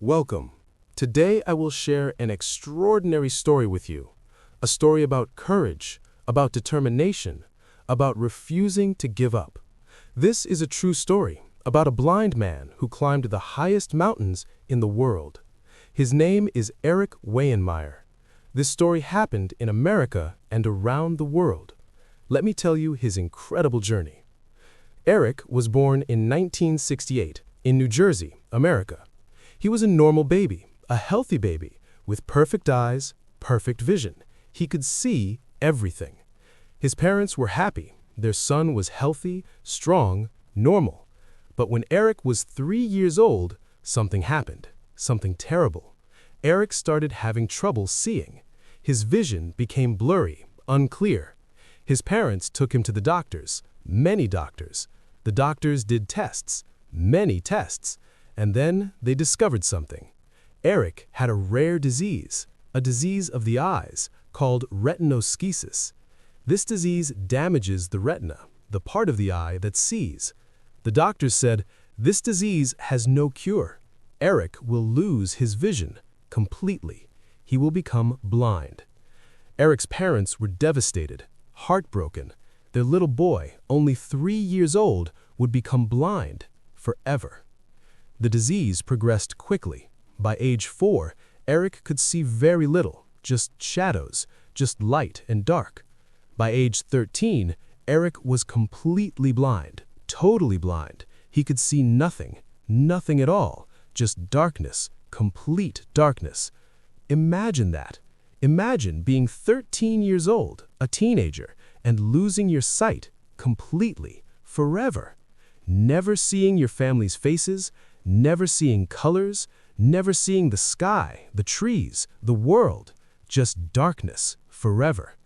Welcome. Today I will share an extraordinary story with you. A story about courage, about determination, about refusing to give up. This is a true story about a blind man who climbed the highest mountains in the world. His name is Erik Weihenmayer. This story happened in America and around the world. Let me tell you his incredible journey. Erik was born in 1968 in New Jersey, America. He was a normal baby, a healthy baby, with perfect eyes, perfect vision. He could see everything. His parents were happy. Their son was healthy, strong, normal. But when Erik was 3 years old, something happened, something terrible. Erik started having trouble seeing. His vision became blurry, unclear. His parents took him to the doctors, many doctors. The doctors did tests, many tests. And then they discovered something. Erik had a rare disease, a disease of the eyes, called retinoschisis. This disease damages the retina, the part of the eye that sees. The doctors said, this disease has no cure. Erik will lose his vision completely. He will become blind. Erik's parents were devastated, heartbroken. Their little boy, only 3 years old, would become blind forever. The disease progressed quickly. By age 4, Erik could see very little, just shadows, just light and dark. By age 13, Erik was completely blind, totally blind. He could see nothing, nothing at all, just darkness, complete darkness. Imagine that. Imagine being 13 years old, a teenager, and losing your sight completely, forever. Never seeing your family's faces, never seeing colors, never seeing the sky, the trees, the world, just darkness forever.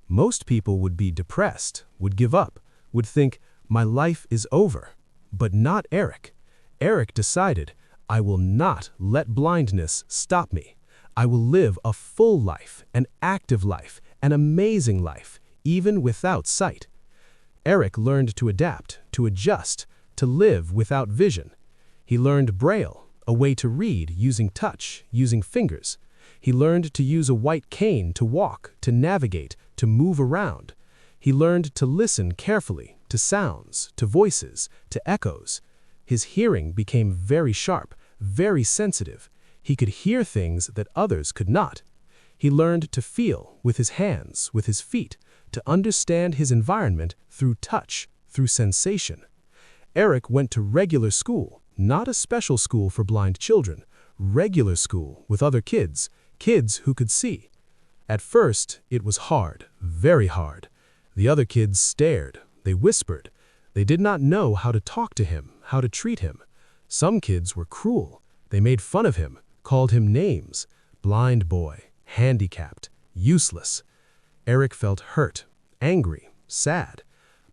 Most people would be depressed, would give up, would think, my life is over. But not Erik. Erik decided, I will not let blindness stop me. I will live a full life, an active life, an amazing life, even without sight. Erik learned to adapt, to adjust, to live without vision. He learned Braille, a way to read using touch, using fingers. He learned to use a white cane to walk, to navigate, to move around. He learned to listen carefully, to sounds, to voices, to echoes. His hearing became very sharp, very sensitive. He could hear things that others could not. He learned to feel with his hands, with his feet, to understand his environment through touch, through sensation. Erik went to regular school. Not a special school for blind children, regular school with other kids, kids who could see. At first, it was hard, very hard. The other kids stared, they whispered. They did not know how to talk to him, how to treat him. Some kids were cruel. They made fun of him, called him names. Blind boy, handicapped, useless. Erik felt hurt, angry, sad.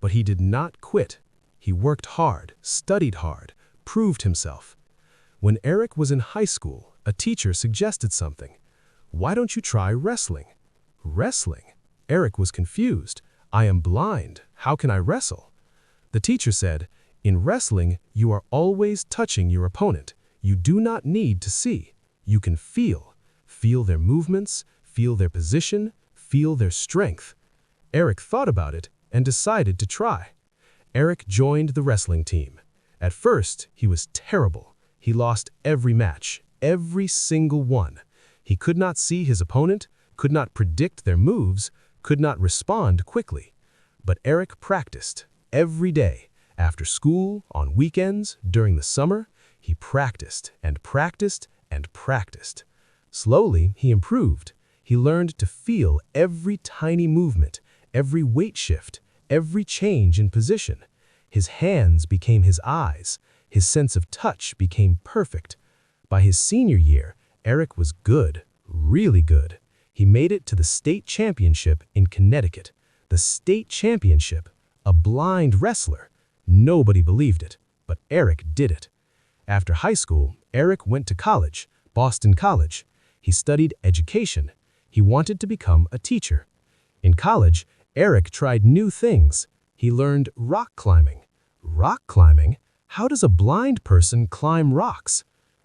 But he did not quit. He worked hard, studied hard, proved himself. When Erik was in high school, a teacher suggested something. Why don't you try wrestling? Wrestling? Erik was confused. I am blind. How can I wrestle? The teacher said, in wrestling, you are always touching your opponent. You do not need to see. You can feel. Feel their movements, feel their position, feel their strength. Erik thought about it and decided to try. Erik joined the wrestling team. At first, he was terrible. He lost every match, every single one. He could not see his opponent, could not predict their moves, could not respond quickly. But Erik practiced every day. After school, on weekends, during the summer, he practiced and practiced and practiced. Slowly, he improved. He learned to feel every tiny movement, every weight shift, every change in position. His hands became his eyes. His sense of touch became perfect. By his senior year, Erik was good, really good. He made it to the state championship in Connecticut. The state championship, a blind wrestler. Nobody believed it, but Erik did it. After high school, Erik went to college, Boston College. He studied education. He wanted to become a teacher. In college, Erik tried new things. He learned rock climbing. Rock climbing? How does a blind person climb rocks?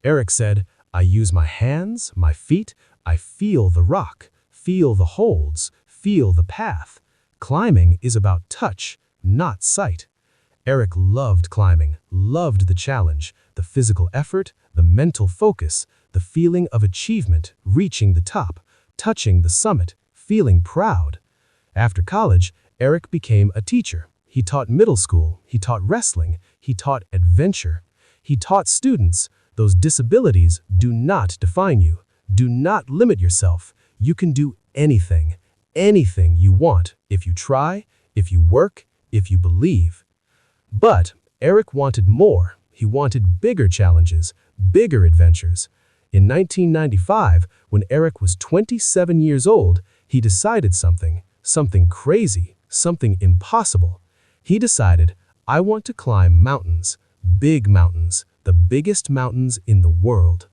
Erik said, I use my hands, my feet, I feel the rock, feel the holds, feel the path. Climbing is about touch, not sight. Erik loved climbing, loved the challenge, the physical effort, the mental focus, the feeling of achievement, reaching the top, touching the summit, feeling proud. After college, Erik became a teacher. He taught middle school, he taught wrestling, he taught adventure. He taught students, those disabilities do not define you. Do not limit yourself. You can do anything, anything you want if you try, if you work, if you believe. But Erik wanted more. He wanted bigger challenges, bigger adventures. In 1995, when Erik was 27 years old, he decided something crazy, something impossible. He decided, I want to climb mountains, big mountains, the biggest mountains in the world.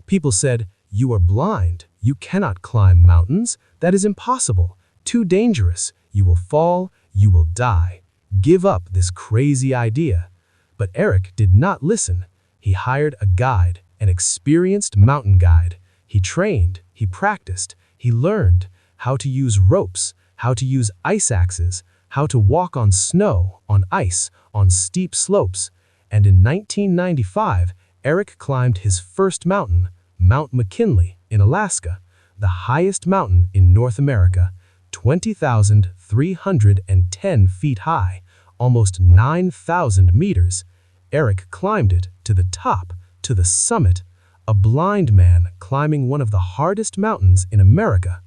People said, you are blind. You cannot climb mountains. That is impossible. Too dangerous. You will fall. You will die. Give up this crazy idea. But Erik did not listen. He hired a guide, an experienced mountain guide. He trained, he practiced, he learned how to use ropes, how to use ice axes, how to walk on snow, on ice, on steep slopes. And in 1995, Erik climbed his first mountain, Mount McKinley in Alaska, the highest mountain in North America, 20,310 feet high, almost 9,000 meters. Erik climbed it to the top, to the summit, a blind man climbing one of the hardest mountains in America.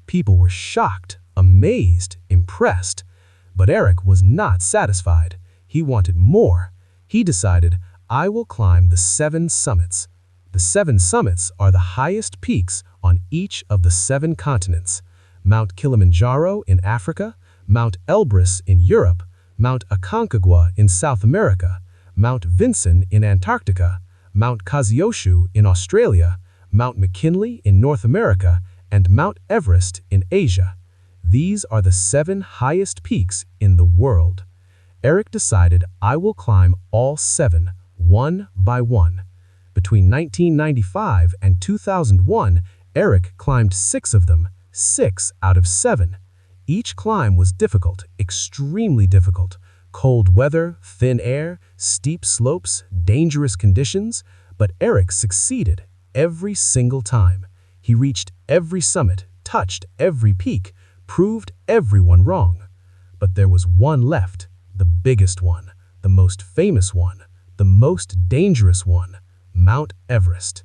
People were shocked, amazed, impressed. But Erik was not satisfied. He wanted more. He decided, I will climb the 7 summits. The 7 summits are the highest peaks on each of the 7 continents. Mount Kilimanjaro in Africa, Mount Elbrus in Europe, Mount Aconcagua in South America, Mount Vinson in Antarctica, Mount Kaziochu in Australia, Mount McKinley in North America, and Mount Everest in Asia. These are the 7 highest peaks in the world. Erik decided, I will climb all 7, one by one. Between 1995 and 2001, Erik climbed 6 of them, 6 out of 7. Each climb was difficult, extremely difficult. Cold weather, thin air, steep slopes, dangerous conditions, but Erik succeeded every single time. He reached every summit, touched every peak, proved everyone wrong. But there was one left, the biggest one, the most famous one, the most dangerous one, Mount Everest.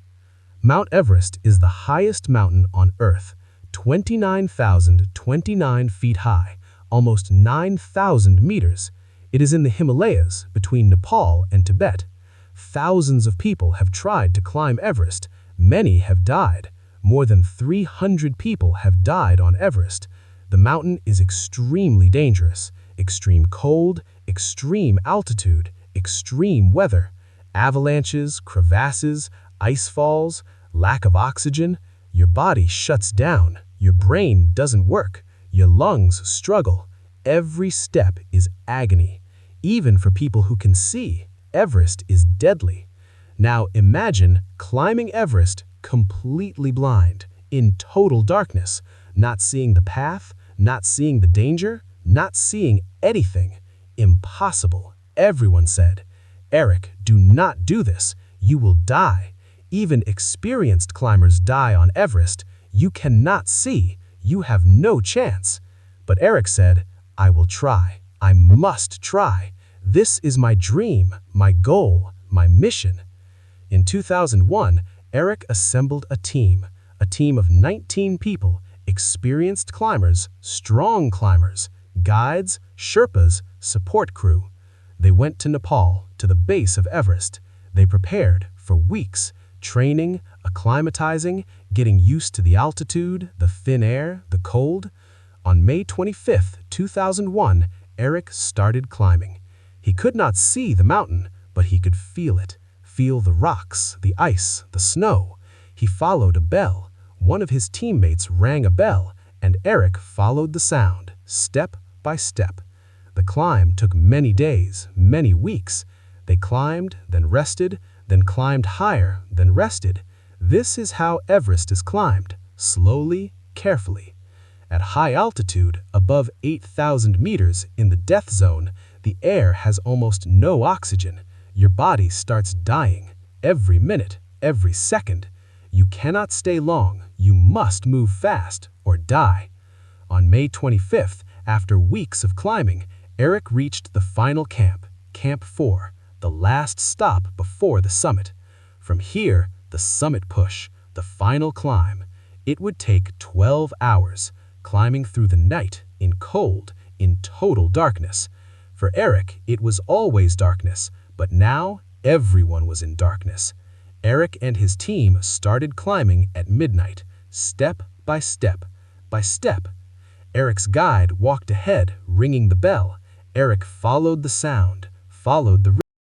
Mount Everest is the highest mountain on Earth, 29,029 feet high, almost 9,000 meters. It is in the Himalayas, between Nepal and Tibet. Thousands of people have tried to climb Everest. Many have died. More than 300 people have died on Everest. The mountain is extremely dangerous. Extreme cold, extreme altitude, extreme weather, avalanches, crevasses, ice falls, lack of oxygen. Your body shuts down. Your brain doesn't work. Your lungs struggle. Every step is agony. Even for people who can see, Everest is deadly. Now imagine climbing Everest completely blind, in total darkness, not seeing the path, not seeing the danger, not seeing anything. Impossible, everyone said. Erik, do not do this. You will die. Even experienced climbers die on Everest. You cannot see. You have no chance. But Erik said, I will try. I must try. This is my dream, my goal, my mission. In 2001, Erik assembled a team of 19 people, experienced climbers, strong climbers, guides, Sherpas, support crew. They went to Nepal, to the base of Everest. They prepared for weeks, training, acclimatizing, getting used to the altitude, the thin air, the cold. On May 25, 2001, Erik started climbing. He could not see the mountain, but he could feel it. Feel the rocks, the ice, the snow. He followed a bell. One of his teammates rang a bell, and Erik followed the sound, step by step. The climb took many days, many weeks. They climbed, then rested, then climbed higher, then rested. This is how Everest is climbed, slowly, carefully. At high altitude, above 8,000 meters in the death zone, the air has almost no oxygen. Your body starts dying. Every minute, every second. You cannot stay long. You must move fast or die. On May 25th, after weeks of climbing, Erik reached the final camp, Camp 4, the last stop before the summit. From here, the summit push, the final climb. It would take 12 hours, climbing through the night, in cold, in total darkness. For Erik, it was always darkness, but now everyone was in darkness. Erik and his team started climbing at midnight, step by step by step. Erik's guide walked ahead, ringing the bell. Erik followed the sound, followed the